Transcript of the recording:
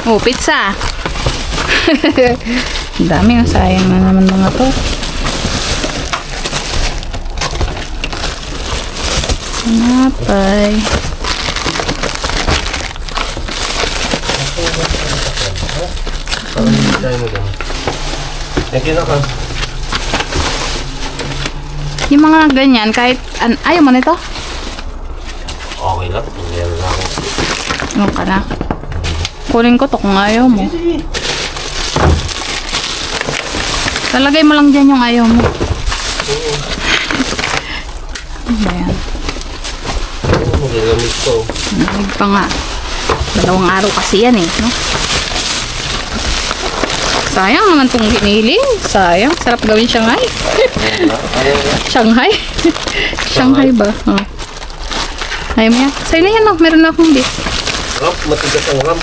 Oh, pizza. Ang dami, sayang na naman mga to. Sinapay. Yung mga ganyan, kahit ayaw mo nito? Okay lang. Meron lang ako. Ano ka na? Kunin ko to kung ayaw mo. Talagay mo lang dyan yung ayaw mo. Ano ba yan? Magagamit ko. Nahig pa nga. 2 araw kasi yan eh, no? Sayang naman tong giniling. Sayang. Sarap gawin Shanghai. Shanghai? Shanghai ba? Oh. Ayaw mo yan? Sa'yo na yan, no? Meron na akong beef. Matigas ang ram.